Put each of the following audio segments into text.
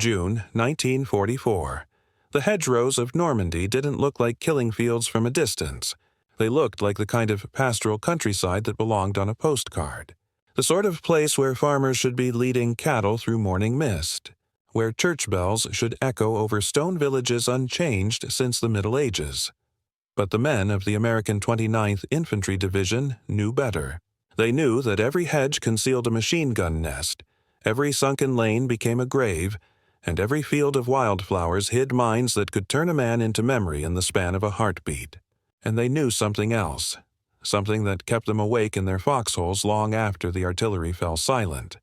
June 1944. The hedgerows of Normandy didn't look like killing fields from a distance. They looked like the kind of pastoral countryside that belonged on a postcard. The sort of place where farmers should be leading cattle through morning mist, where church bells should echo over stone villages unchanged since the Middle Ages. But the men of the American 29th Infantry Division knew better. They knew that every hedge concealed a machine gun nest, every sunken lane became a grave, and every field of wildflowers hid mines that could turn a man into memory in the span of a heartbeat. And they knew something else, something that kept them awake in their foxholes long after the artillery fell silent.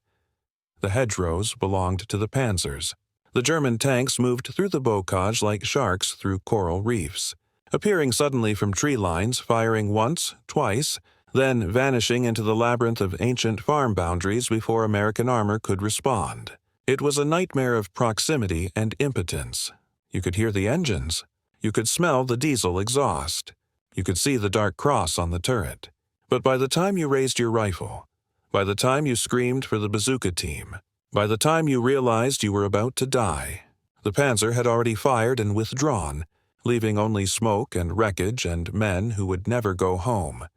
The hedgerows belonged to the panzers. The German tanks moved through the bocage like sharks through coral reefs, appearing suddenly from tree lines, firing once, twice, then vanishing into the labyrinth of ancient farm boundaries before American armor could respond. It was a nightmare of proximity and impotence. You could hear the engines. You could smell the diesel exhaust. You could see the dark cross on the turret. But by the time you raised your rifle, by the time you screamed for the bazooka team, by the time you realized you were about to die, the panzer had already fired and withdrawn, leaving only smoke and wreckage and men who would never go home.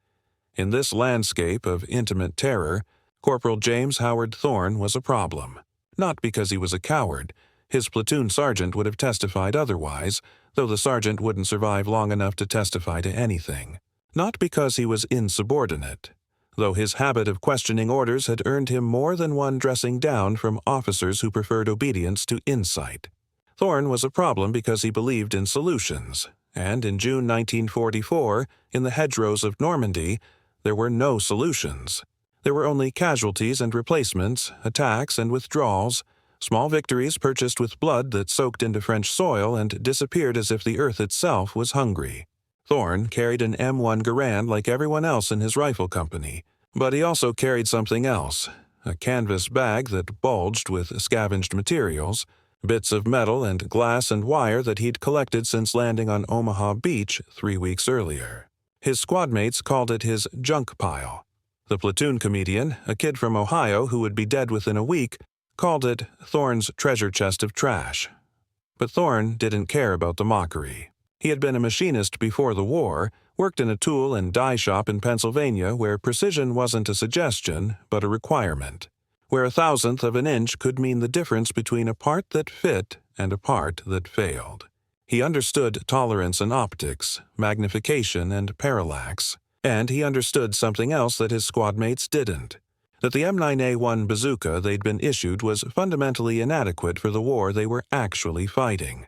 In this landscape of intimate terror, Corporal James Howard Thorne was a problem. Not because he was a coward. His platoon sergeant would have testified otherwise, though the sergeant wouldn't survive long enough to testify to anything. Not because he was insubordinate, though his habit of questioning orders had earned him more than one dressing down from officers who preferred obedience to insight. Thorne was a problem because he believed in solutions, and in June 1944, in the hedgerows of Normandy, there were no solutions. There were only casualties and replacements, attacks and withdrawals, small victories purchased with blood that soaked into French soil and disappeared as if the earth itself was hungry. Thorne carried an M1 Garand like everyone else in his rifle company, but he also carried something else, a canvas bag that bulged with scavenged materials, bits of metal and glass and wire that he'd collected since landing on Omaha Beach 3 weeks earlier. His squadmates called it his junk pile. The platoon comedian, a kid from Ohio who would be dead within a week, called it Thorne's treasure chest of trash. But Thorne didn't care about the mockery. He had been a machinist before the war, worked in a tool and die shop in Pennsylvania where precision wasn't a suggestion, but a requirement, where 1/1000th of an inch could mean the difference between a part that fit and a part that failed. He understood tolerance and optics, magnification and parallax, and he understood something else that his squadmates didn't, that the M9A1 bazooka they'd been issued was fundamentally inadequate for the war they were actually fighting.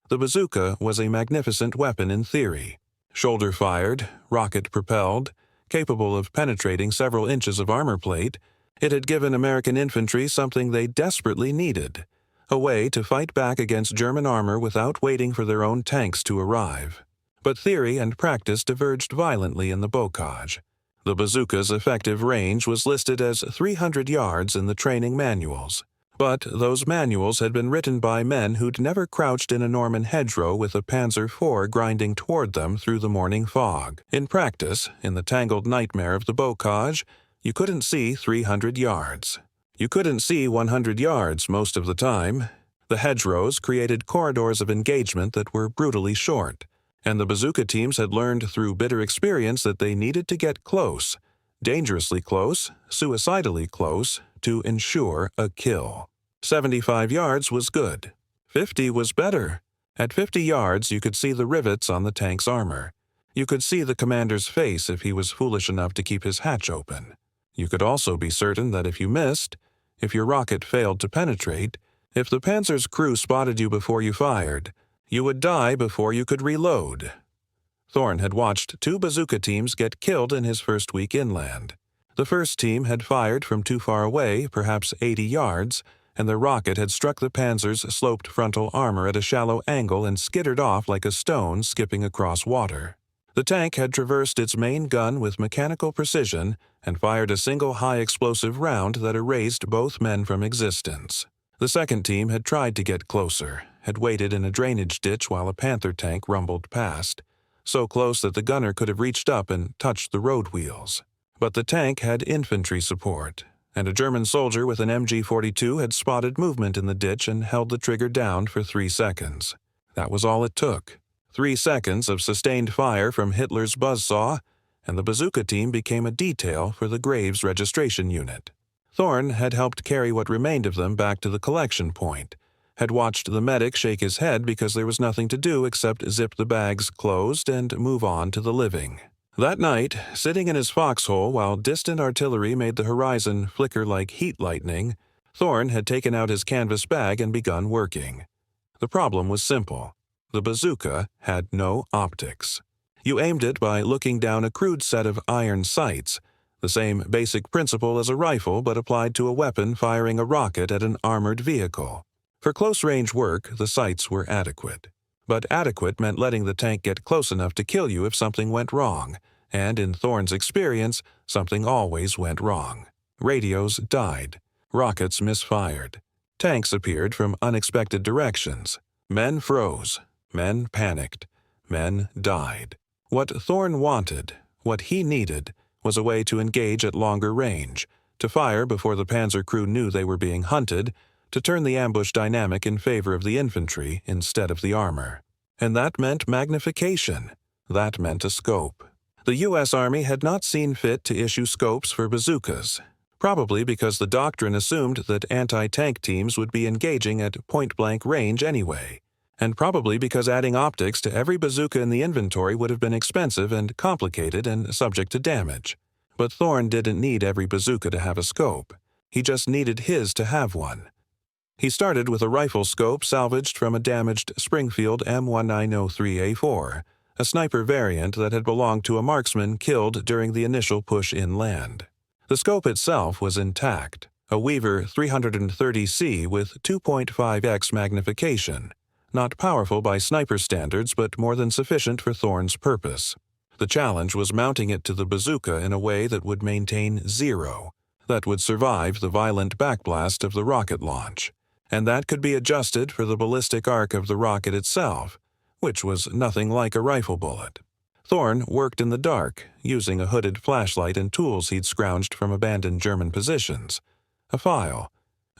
The bazooka was a magnificent weapon in theory, shoulder-fired, rocket-propelled, capable of penetrating several inches of armor plate. It had given American infantry something they desperately needed, a way to fight back against German armor without waiting for their own tanks to arrive. But theory and practice diverged violently in the bocage. The bazooka's effective range was listed as 300 yards in the training manuals. But those manuals had been written by men who'd never crouched in a Norman hedgerow with a Panzer IV grinding toward them through the morning fog. In practice, in the tangled nightmare of the bocage, you couldn't see 300 yards. You couldn't see 100 yards most of the time. The hedgerows created corridors of engagement that were brutally short, and the bazooka teams had learned through bitter experience that they needed to get close, dangerously close, suicidally close, to ensure a kill. 75 yards was good. 50 was better. At 50 yards, you could see the rivets on the tank's armor. You could see the commander's face if he was foolish enough to keep his hatch open. You could also be certain that if you missed, if your rocket failed to penetrate, if the Panzer's crew spotted you before you fired, you would die before you could reload. Thorne had watched 2 bazooka teams get killed in his first week inland. The first team had fired from too far away, perhaps 80 yards, and their rocket had struck the Panzer's sloped frontal armor at a shallow angle and skittered off like a stone skipping across water. The tank had traversed its main gun with mechanical precision and fired a single high-explosive round that erased both men from existence. The second team had tried to get closer, had waited in a drainage ditch while a Panther tank rumbled past, so close that the gunner could have reached up and touched the road wheels. But the tank had infantry support, and a German soldier with an MG-42 had spotted movement in the ditch and held the trigger down for 3 seconds. That was all it took. 3 seconds of sustained fire from Hitler's buzzsaw, and the bazooka team became a detail for the Graves registration unit. Thorne had helped carry what remained of them back to the collection point, had watched the medic shake his head because there was nothing to do except zip the bags closed and move on to the living. That night, sitting in his foxhole while distant artillery made the horizon flicker like heat lightning, Thorne had taken out his canvas bag and begun working. The problem was simple. The bazooka had no optics. You aimed it by looking down a crude set of iron sights, the same basic principle as a rifle but applied to a weapon firing a rocket at an armored vehicle. For close-range work, the sights were adequate. But adequate meant letting the tank get close enough to kill you if something went wrong, and in Thorne's experience, something always went wrong. Radios died. Rockets misfired. Tanks appeared from unexpected directions. Men froze. Men panicked. Men died. What Thorne wanted, what he needed, was a way to engage at longer range, to fire before the panzer crew knew they were being hunted, to turn the ambush dynamic in favor of the infantry instead of the armor. And that meant magnification. That meant a scope. The U.S. Army had not seen fit to issue scopes for bazookas, probably because the doctrine assumed that anti-tank teams would be engaging at point-blank range anyway, and probably because adding optics to every bazooka in the inventory would have been expensive and complicated and subject to damage. But Thorne didn't need every bazooka to have a scope. He just needed his to have one. He started with a rifle scope salvaged from a damaged Springfield M1903A4, a sniper variant that had belonged to a marksman killed during the initial push inland. The scope itself was intact, a Weaver 330C with 2.5x magnification, not powerful by sniper standards but more than sufficient for Thorne's purpose. The challenge was mounting it to the bazooka in a way that would maintain zero, that would survive the violent backblast of the rocket launch, and that could be adjusted for the ballistic arc of the rocket itself, which was nothing like a rifle bullet. Thorne worked in the dark, using a hooded flashlight and tools he'd scrounged from abandoned German positions, a file,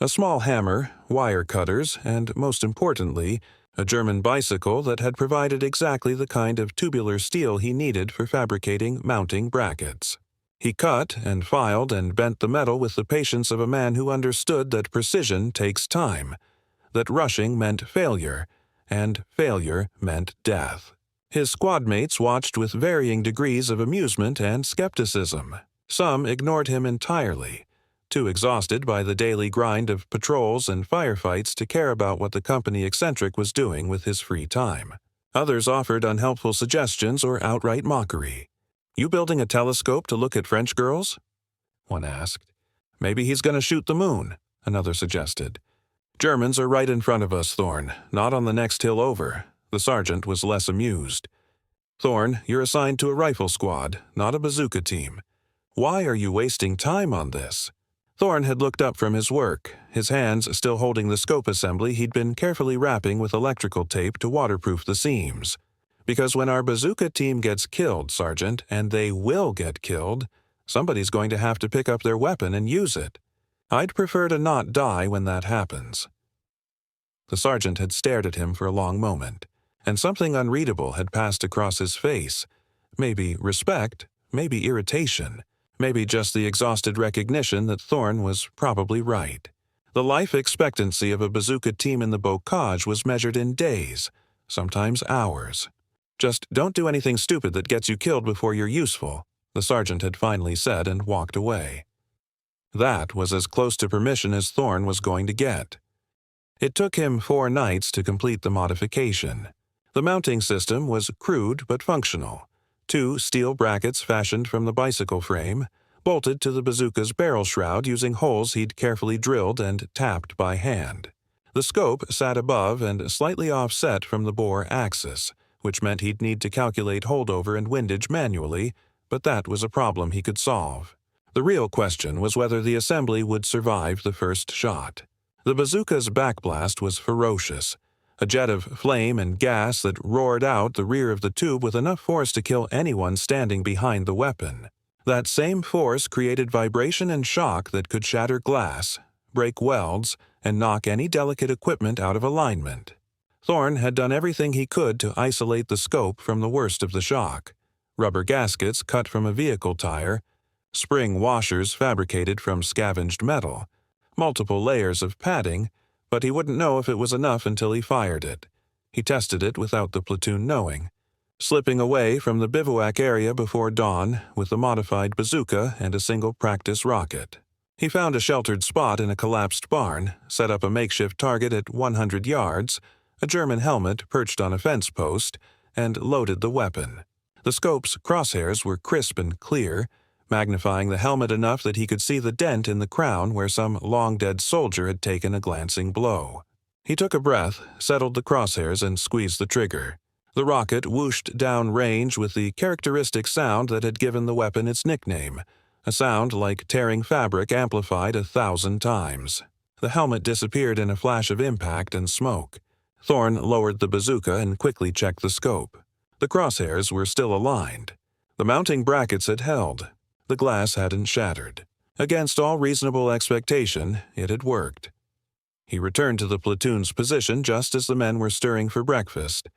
a small hammer, wire cutters, and, most importantly, a German bicycle that had provided exactly the kind of tubular steel he needed for fabricating mounting brackets. He cut and filed and bent the metal with the patience of a man who understood that precision takes time, that rushing meant failure, and failure meant death. His squadmates watched with varying degrees of amusement and skepticism. Some ignored him entirely, too exhausted by the daily grind of patrols and firefights to care about what the company eccentric was doing with his free time. Others offered unhelpful suggestions or outright mockery. "You building a telescope to look at French girls?" one asked. "Maybe he's going to shoot the moon," another suggested. "Germans are right in front of us, Thorne, not on the next hill over." The sergeant was less amused. "Thorne, you're assigned to a rifle squad, not a bazooka team. Why are you wasting time on this?" Thorne had looked up from his work, his hands still holding the scope assembly he'd been carefully wrapping with electrical tape to waterproof the seams. "Because when our bazooka team gets killed, Sergeant, and they will get killed, somebody's going to have to pick up their weapon and use it. I'd prefer to not die when that happens." The sergeant had stared at him for a long moment, and something unreadable had passed across his face. Maybe respect, maybe irritation, maybe just the exhausted recognition that Thorne was probably right. The life expectancy of a bazooka team in the bocage was measured in days, sometimes hours. "Just don't do anything stupid that gets you killed before you're useful," the sergeant had finally said and walked away. That was as close to permission as Thorne was going to get. It took him 4 nights to complete the modification. The mounting system was crude but functional. 2 steel brackets fashioned from the bicycle frame, bolted to the bazooka's barrel shroud using holes he'd carefully drilled and tapped by hand. The scope sat above and slightly offset from the bore axis, which meant he'd need to calculate holdover and windage manually, but that was a problem he could solve. The real question was whether the assembly would survive the first shot. The bazooka's backblast was ferocious, a jet of flame and gas that roared out the rear of the tube with enough force to kill anyone standing behind the weapon. That same force created vibration and shock that could shatter glass, break welds, and knock any delicate equipment out of alignment. Thorne had done everything he could to isolate the scope from the worst of the shock. Rubber gaskets cut from a vehicle tire, spring washers fabricated from scavenged metal, multiple layers of padding, but he wouldn't know if it was enough until he fired it. He tested it without the platoon knowing, slipping away from the bivouac area before dawn with a modified bazooka and a single practice rocket. He found a sheltered spot in a collapsed barn, set up a makeshift target at 100 yards, a German helmet perched on a fence post, and loaded the weapon. The scope's crosshairs were crisp and clear, magnifying the helmet enough that he could see the dent in the crown where some long-dead soldier had taken a glancing blow. He took a breath, settled the crosshairs, and squeezed the trigger. The rocket whooshed down range with the characteristic sound that had given the weapon its nickname, a sound like tearing fabric amplified 1,000 times. The helmet disappeared in a flash of impact and smoke. Thorne lowered the bazooka and quickly checked the scope. The crosshairs were still aligned. The mounting brackets had held. The glass hadn't shattered. Against all reasonable expectation, it had worked. He returned to the platoon's position just as the men were stirring for breakfast,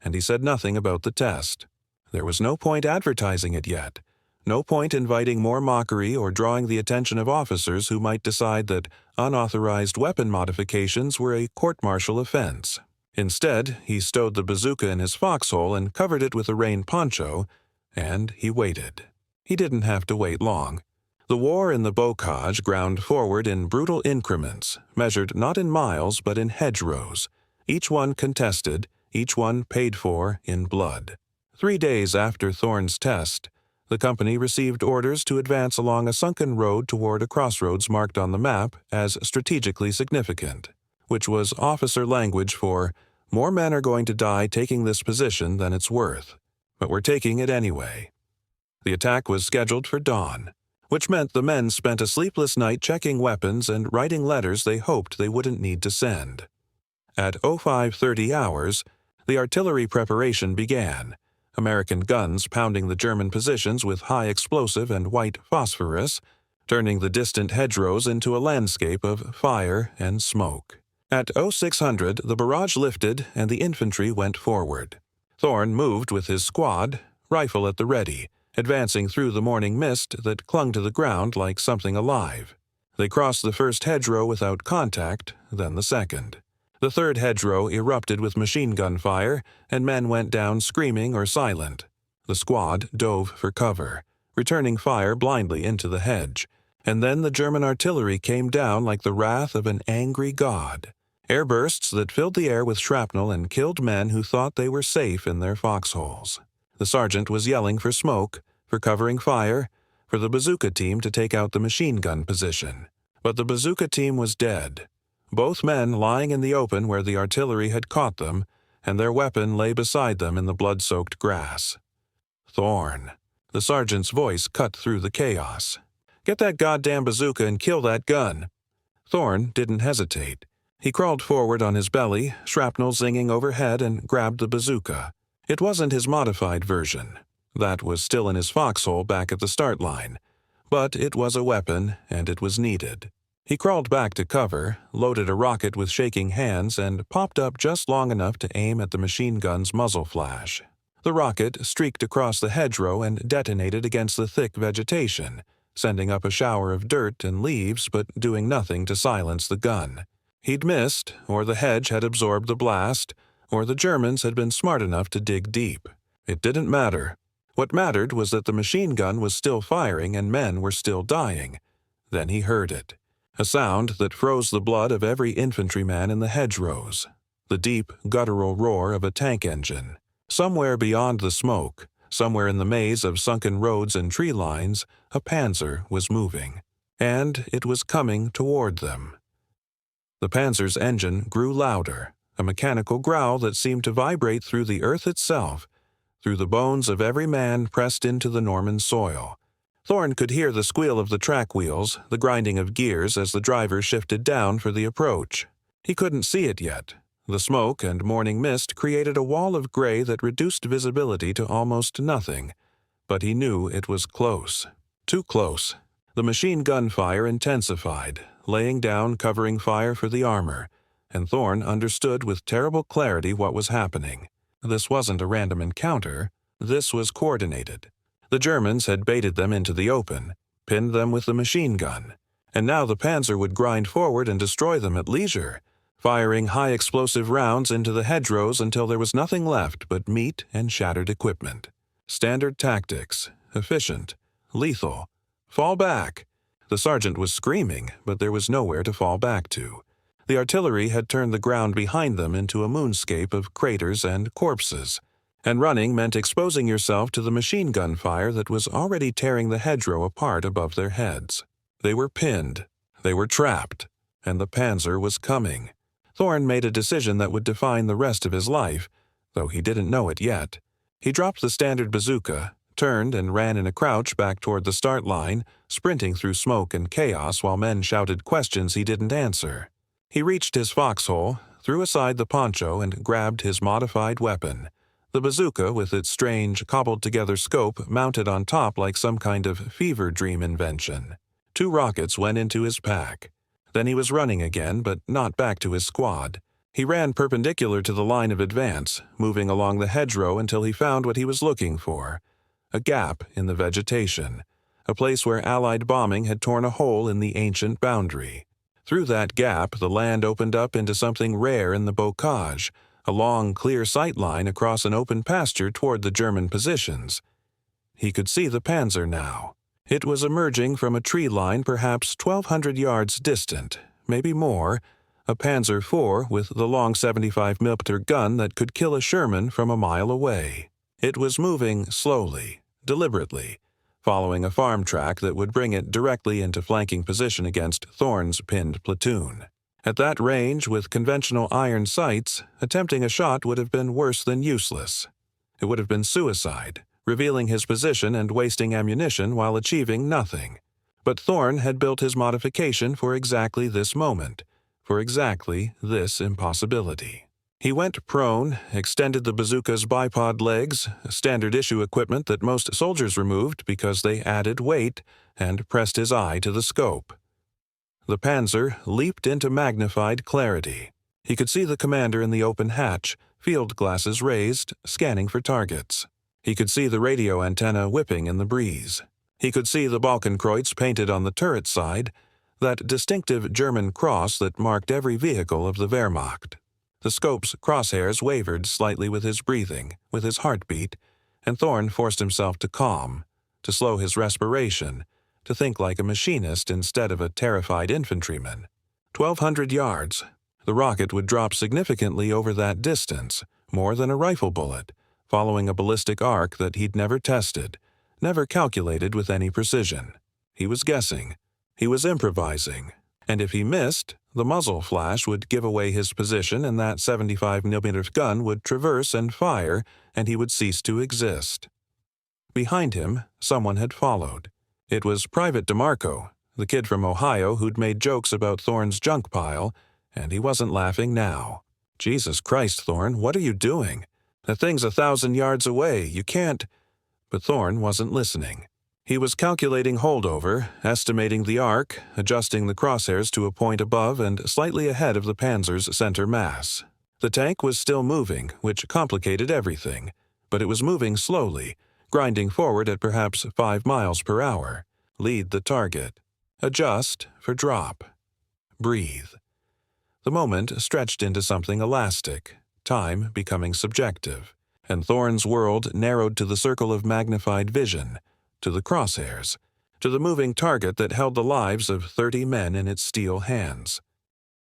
and he said nothing about the test. There was no point advertising it yet, no point inviting more mockery or drawing the attention of officers who might decide that unauthorized weapon modifications were a court-martial offense. Instead, he stowed the bazooka in his foxhole and covered it with a rain poncho, and he waited. He didn't have to wait long. The war in the bocage ground forward in brutal increments, measured not in miles but in hedgerows, each one contested, each one paid for in blood. 3 days after Thorne's test, the company received orders to advance along a sunken road toward a crossroads marked on the map as strategically significant, which was officer language for, "More men are going to die taking this position than it's worth, but we're taking it anyway." The attack was scheduled for dawn, which meant the men spent a sleepless night checking weapons and writing letters they hoped they wouldn't need to send. At 0530 hours, the artillery preparation began, American guns pounding the German positions with high explosive and white phosphorus, turning the distant hedgerows into a landscape of fire and smoke. At 0600, the barrage lifted and the infantry went forward. Thorne moved with his squad, rifle at the ready, advancing through the morning mist that clung to the ground like something alive. They crossed the first hedgerow without contact, then the second. The third hedgerow erupted with machine gun fire, and men went down screaming or silent. The squad dove for cover, returning fire blindly into the hedge, and then the German artillery came down like the wrath of an angry god. Airbursts that filled the air with shrapnel and killed men who thought they were safe in their foxholes. The sergeant was yelling for smoke, for covering fire, for the bazooka team to take out the machine gun position. But the bazooka team was dead. Both men lying in the open where the artillery had caught them, and their weapon lay beside them in the blood-soaked grass. "Thorne." The sergeant's voice cut through the chaos. "Get that goddamn bazooka and kill that gun." Thorne didn't hesitate. He crawled forward on his belly, shrapnel zinging overhead, and grabbed the bazooka. It wasn't his modified version. That was still in his foxhole back at the start line. But it was a weapon, and it was needed. He crawled back to cover, loaded a rocket with shaking hands, and popped up just long enough to aim at the machine gun's muzzle flash. The rocket streaked across the hedgerow and detonated against the thick vegetation, sending up a shower of dirt and leaves but doing nothing to silence the gun. He'd missed, or the hedge had absorbed the blast, or the Germans had been smart enough to dig deep. It didn't matter. What mattered was that the machine gun was still firing and men were still dying. Then he heard it. A sound that froze the blood of every infantryman in the hedgerows. The deep, guttural roar of a tank engine. Somewhere beyond the smoke, somewhere in the maze of sunken roads and tree lines, a panzer was moving. And it was coming toward them. The panzer's engine grew louder, a mechanical growl that seemed to vibrate through the earth itself, through the bones of every man pressed into the Norman soil. Thorne could hear the squeal of the track wheels, the grinding of gears as the driver shifted down for the approach. He couldn't see it yet. The smoke and morning mist created a wall of gray that reduced visibility to almost nothing, but he knew it was close. Too close. The machine gun fire intensified, laying down covering fire for the armor, and Thorne understood with terrible clarity what was happening. This wasn't a random encounter. This was coordinated. The Germans had baited them into the open, pinned them with the machine gun, and now the panzer would grind forward and destroy them at leisure, firing high-explosive rounds into the hedgerows until there was nothing left but meat and shattered equipment. Standard tactics, efficient, lethal. Fall back! The sergeant was screaming, but there was nowhere to fall back to. The artillery had turned the ground behind them into a moonscape of craters and corpses, and running meant exposing yourself to the machine gun fire that was already tearing the hedgerow apart above their heads. They were pinned, they were trapped, and the panzer was coming. Thorne made a decision that would define the rest of his life, though he didn't know it yet. He dropped the standard bazooka, turned and ran in a crouch back toward the start line, sprinting through smoke and chaos while men shouted questions he didn't answer. He reached his foxhole, threw aside the poncho, and grabbed his modified weapon. The bazooka, with its strange, cobbled-together scope, mounted on top like some kind of fever dream invention. 2 rockets went into his pack. Then he was running again, but not back to his squad. He ran perpendicular to the line of advance, moving along the hedgerow until he found what he was looking for. A gap in the vegetation, a place where Allied bombing had torn a hole in the ancient boundary. Through that gap, the land opened up into something rare in the bocage, a long, clear sight line across an open pasture toward the German positions. He could see the panzer now. It was emerging from a tree line perhaps 1,200 yards distant, maybe more, a Panzer IV with the long 75mm gun that could kill a Sherman from a mile away. It was moving slowly, deliberately, following a farm track that would bring it directly into flanking position against Thorne's pinned platoon. At that range, with conventional iron sights, attempting a shot would have been worse than useless. It would have been suicide, revealing his position and wasting ammunition while achieving nothing. But Thorne had built his modification for exactly this moment, for exactly this impossibility. He went prone, extended the bazooka's bipod legs, standard issue equipment that most soldiers removed because they added weight, and pressed his eye to the scope. The panzer leaped into magnified clarity. He could see the commander in the open hatch, field glasses raised, scanning for targets. He could see the radio antenna whipping in the breeze. He could see the Balkenkreuz painted on the turret side, that distinctive German cross that marked every vehicle of the Wehrmacht. The scope's crosshairs wavered slightly with his breathing, with his heartbeat, and Thorne forced himself to calm, to slow his respiration, to think like a machinist instead of a terrified infantryman. 1,200 yards. The rocket would drop significantly over that distance, more than a rifle bullet, following a ballistic arc that he'd never tested, never calculated with any precision. He was guessing. He was improvising. And if he missed, the muzzle flash would give away his position and that 75mm gun would traverse and fire, and he would cease to exist. Behind him, someone had followed. It was Private DeMarco, the kid from Ohio who'd made jokes about Thorne's junk pile, and he wasn't laughing now. "Jesus Christ, Thorne, what are you doing? The thing's 1,000 yards away, you can't—" But Thorne wasn't listening. He was calculating holdover, estimating the arc, adjusting the crosshairs to a point above and slightly ahead of the panzer's center mass. The tank was still moving, which complicated everything, but it was moving slowly, grinding forward at perhaps 5 miles per hour. Lead the target. Adjust for drop. Breathe. The moment stretched into something elastic, time becoming subjective, and Thorne's world narrowed to the circle of magnified vision, to the crosshairs, to the moving target that held the lives of 30 men in its steel hands.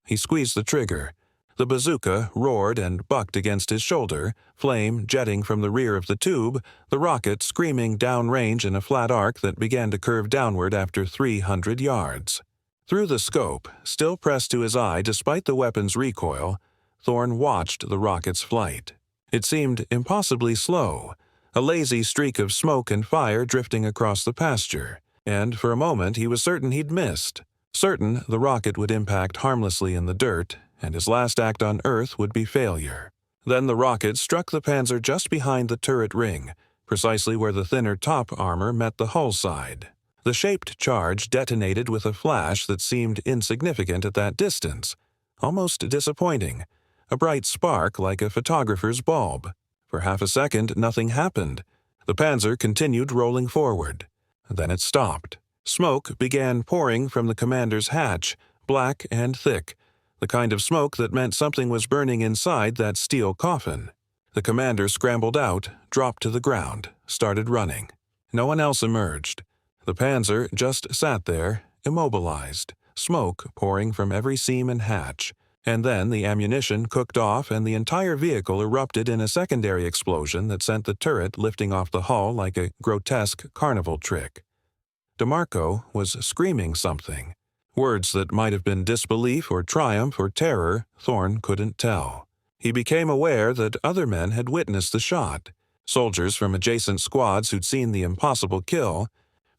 He squeezed the trigger. The bazooka roared and bucked against his shoulder, flame jetting from the rear of the tube, the rocket screaming downrange in a flat arc that began to curve downward after 300 yards. Through the scope, still pressed to his eye despite the weapon's recoil, Thorne watched the rocket's flight. It seemed impossibly slow, a lazy streak of smoke and fire drifting across the pasture, and for a moment he was certain he'd missed, certain the rocket would impact harmlessly in the dirt, and his last act on Earth would be failure. Then the rocket struck the panzer just behind the turret ring, precisely where the thinner top armor met the hull side. The shaped charge detonated with a flash that seemed insignificant at that distance, almost disappointing, a bright spark like a photographer's bulb. For half a second, nothing happened. The Panzer continued rolling forward. Then it stopped. Smoke began pouring from the commander's hatch, black and thick, the kind of smoke that meant something was burning inside that steel coffin. The commander scrambled out, dropped to the ground, started running. No one else emerged. The Panzer just sat there, immobilized, smoke pouring from every seam and hatch. And then the ammunition cooked off and the entire vehicle erupted in a secondary explosion that sent the turret lifting off the hull like a grotesque carnival trick. DeMarco was screaming something. Words that might have been disbelief or triumph or terror, Thorne couldn't tell. He became aware that other men had witnessed the shot. Soldiers from adjacent squads who'd seen the impossible kill,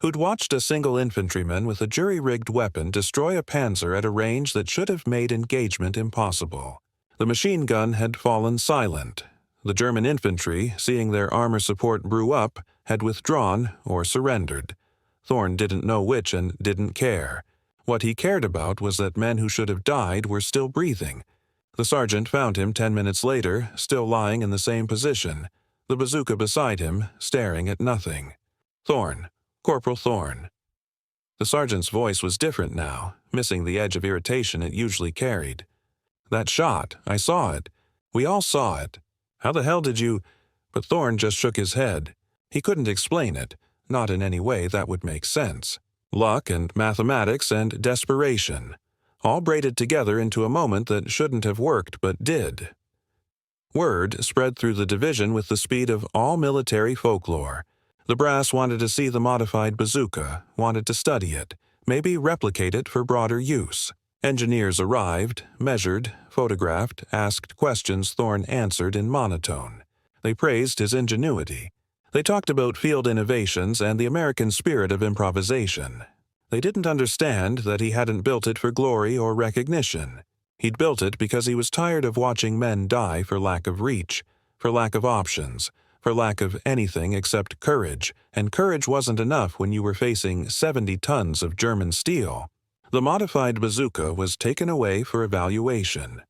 who'd watched a single infantryman with a jury-rigged weapon destroy a Panzer at a range that should have made engagement impossible. The machine gun had fallen silent. The German infantry, seeing their armor support brew up, had withdrawn or surrendered. Thorne didn't know which and didn't care. What he cared about was that men who should have died were still breathing. The sergeant found him 10 minutes later, still lying in the same position, the bazooka beside him, staring at nothing. Thorne. Corporal Thorne. The sergeant's voice was different now, missing the edge of irritation it usually carried. That shot, I saw it. We all saw it. How the hell did you— But Thorne just shook his head. He couldn't explain it, not in any way that would make sense. Luck and mathematics and desperation, all braided together into a moment that shouldn't have worked but did. Word spread through the division with the speed of all military folklore. The brass wanted to see the modified bazooka, wanted to study it, maybe replicate it for broader use. Engineers arrived, measured, photographed, asked questions Thorne answered in monotone. They praised his ingenuity. They talked about field innovations and the American spirit of improvisation. They didn't understand that he hadn't built it for glory or recognition. He'd built it because he was tired of watching men die for lack of reach, for lack of options, for lack of anything except courage, and courage wasn't enough when you were facing 70 tons of German steel. The modified bazooka was taken away for evaluation.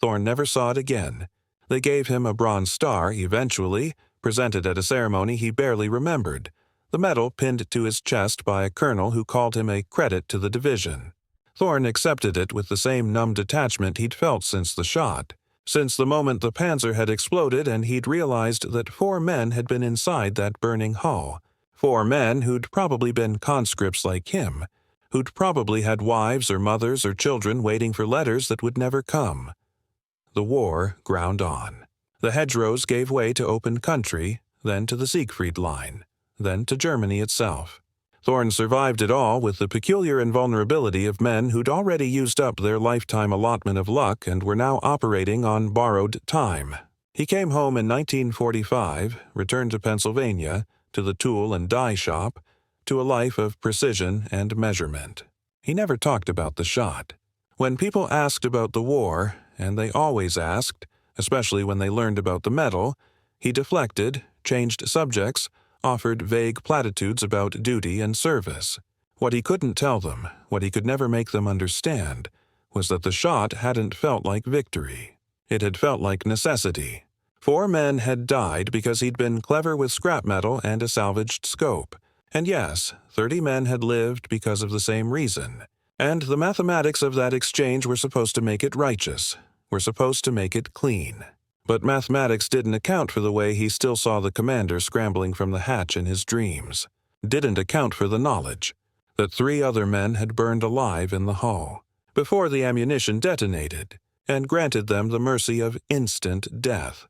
Thorne never saw it again. They gave him a Bronze Star eventually, presented at a ceremony he barely remembered, the medal pinned to his chest by a colonel who called him a credit to the division. Thorne accepted it with the same numb detachment he'd felt since the shot, since the moment the Panzer had exploded and he'd realized that 4 men had been inside that burning hull. 4 men who'd probably been conscripts like him, who'd probably had wives or mothers or children waiting for letters that would never come. The war ground on. The hedgerows gave way to open country, then to the Siegfried Line, then to Germany itself. Thorne survived it all with the peculiar invulnerability of men who'd already used up their lifetime allotment of luck and were now operating on borrowed time. He came home in 1945, returned to Pennsylvania, to the tool and die shop, to a life of precision and measurement. He never talked about the shot. When people asked about the war, and they always asked, especially when they learned about the medal, he deflected, changed subjects, offered vague platitudes about duty and service. What he couldn't tell them, what he could never make them understand, was that the shot hadn't felt like victory. It had felt like necessity. 4 men had died because he'd been clever with scrap metal and a salvaged scope. And yes, 30 men had lived because of the same reason. And the mathematics of that exchange were supposed to make it righteous, were supposed to make it clean. But mathematics didn't account for the way he still saw the commander scrambling from the hatch in his dreams. Didn't account for the knowledge that 3 other men had burned alive in the hull before the ammunition detonated, and granted them the mercy of instant death.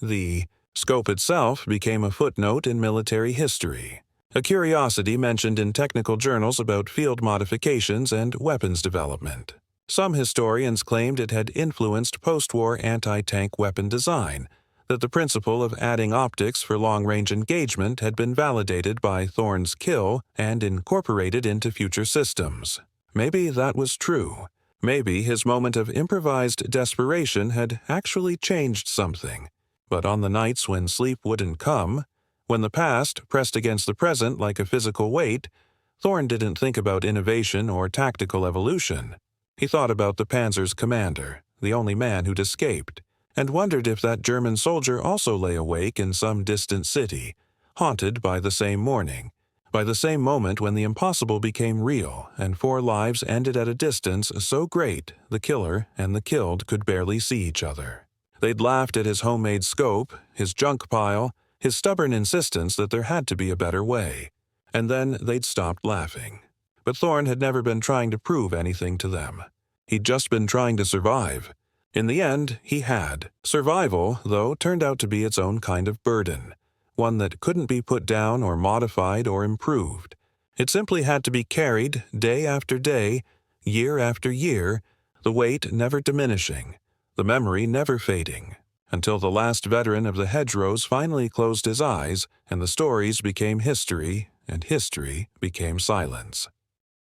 The scope itself became a footnote in military history, a curiosity mentioned in technical journals about field modifications and weapons development. Some historians claimed it had influenced post-war anti-tank weapon design, that the principle of adding optics for long-range engagement had been validated by Thorne's kill and incorporated into future systems. Maybe that was true. Maybe his moment of improvised desperation had actually changed something. But on the nights when sleep wouldn't come, when the past pressed against the present like a physical weight, Thorne didn't think about innovation or tactical evolution. He thought about the Panzer's commander, the only man who'd escaped, and wondered if that German soldier also lay awake in some distant city, haunted by the same morning, by the same moment when the impossible became real and 4 lives ended at a distance so great the killer and the killed could barely see each other. They'd laughed at his homemade scope, his junk pile, his stubborn insistence that there had to be a better way, and then they'd stopped laughing. But Thorne had never been trying to prove anything to them. He'd just been trying to survive. In the end, he had. Survival, though, turned out to be its own kind of burden, one that couldn't be put down or modified or improved. It simply had to be carried day after day, year after year, the weight never diminishing, the memory never fading, until the last veteran of the hedgerows finally closed his eyes and the stories became history and history became silence.